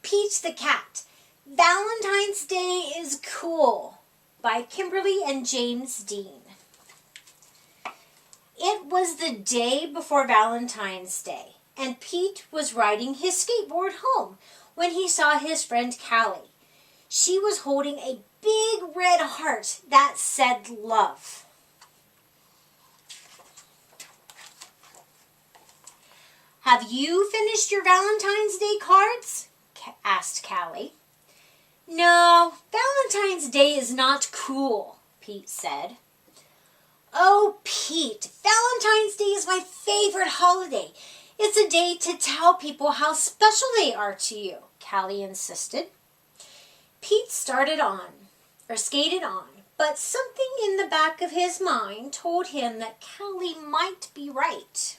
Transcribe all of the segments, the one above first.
Pete the Cat. Valentine's Day is Cool by Kimberly and James Dean. It was the day before Valentine's Day, and Pete was riding his skateboard home when he saw his friend Callie. She was holding a big red heart that said love. "Have you finished your Valentine's Day cards?" asked Callie. "No, Valentine's Day is not cool," Pete said. "Oh, Pete, Valentine's Day is my favorite holiday. It's a day to tell people how special they are to you," Callie insisted. Pete skated on, but something in the back of his mind told him that Callie might be right.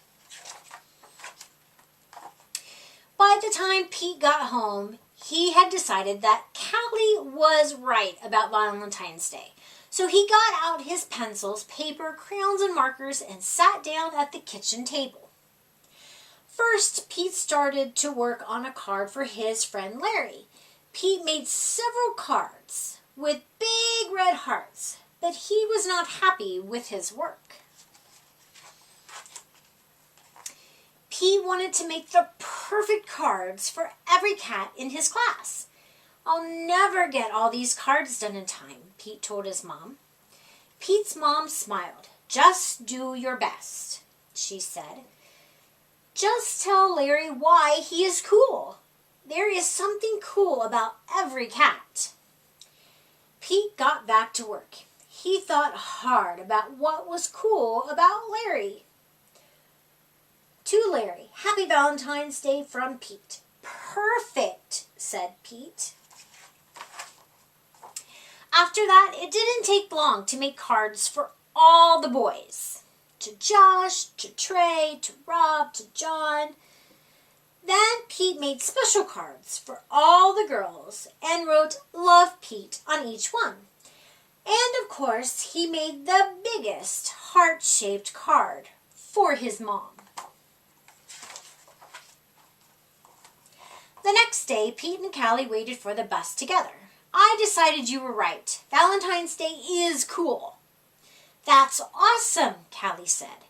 By the time Pete got home, he had decided that Callie was right about Valentine's Day. So he got out his pencils, paper, crayons, and markers and sat down at the kitchen table. First, Pete started to work on a card for his friend Larry. Pete made several cards with big red hearts, but he was not happy with his work. Pete wanted to make the perfect cards for every cat in his class. "I'll never get all these cards done in time," Pete told his mom. Pete's mom smiled. "Just do your best," she said. "Just tell Larry why he is cool. There is something cool about every cat." Pete got back to work. He thought hard about what was cool about Larry. To Larry, "Happy Valentine's Day from Pete." "Perfect," said Pete. After that, it didn't take long to make cards for all the boys. To Josh, to Trey, to Rob, to John. Then Pete made special cards for all the girls and wrote "Love Pete" on each one. And of course, he made the biggest heart-shaped card for his mom. The next day, Pete and Callie waited for the bus together. "I decided you were right. Valentine's Day is cool." "That's awesome," Callie said.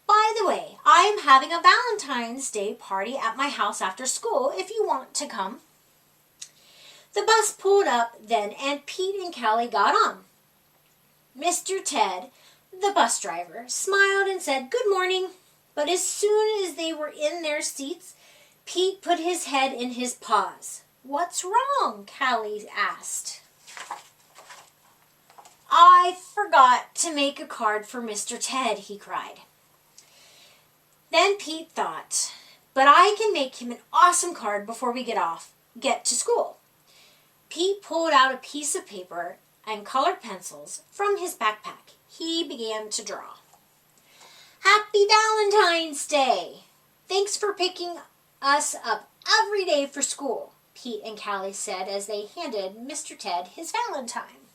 "By the way, I am having a Valentine's Day party at my house after school if you want to come." The bus pulled up then, and Pete and Callie got on. Mr. Ted, the bus driver, smiled and said good morning, but as soon as they were in their seats, Pete put his head in his paws. "What's wrong?" Callie asked. "I forgot to make a card for Mr. Ted," he cried. Then Pete thought, "But I can make him an awesome card before we get to school." Pete pulled out a piece of paper and colored pencils from his backpack. He began to draw. "Happy Valentine's Day! Thanks for picking us up every day for school," Pete and Callie said as they handed Mr. Ted his Valentine.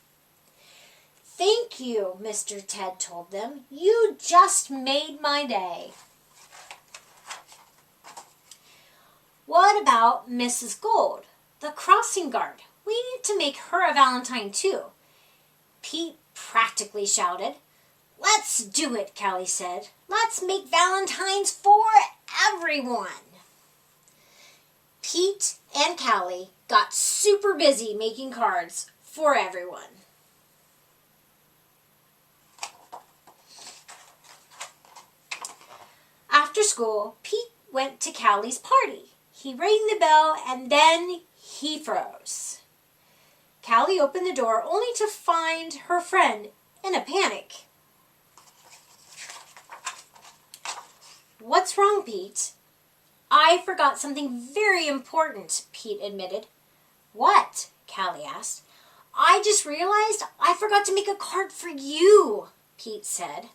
"Thank you," Mr. Ted told them. "You just made my day." "What about Mrs. Gold, the crossing guard? We need to make her a Valentine too," Pete practically shouted. "Let's do it," Callie said. "Let's make Valentines for everyone." Pete and Callie got super busy making cards for everyone. After school, Pete went to Callie's party. He rang the bell and then he froze. Callie opened the door only to find her friend in a panic. "What's wrong, Pete?" "I forgot something very important," Pete admitted. "What?" Callie asked. "I just realized I forgot to make a card for you," Pete said.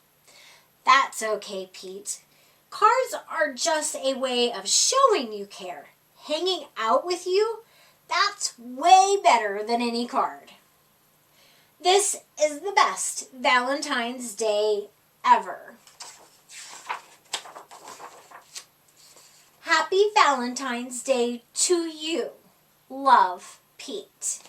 "That's okay, Pete. Cards are just a way of showing you care. Hanging out with you, that's way better than any card." This is the best Valentine's Day ever. Happy Valentine's Day to you. love, Pete.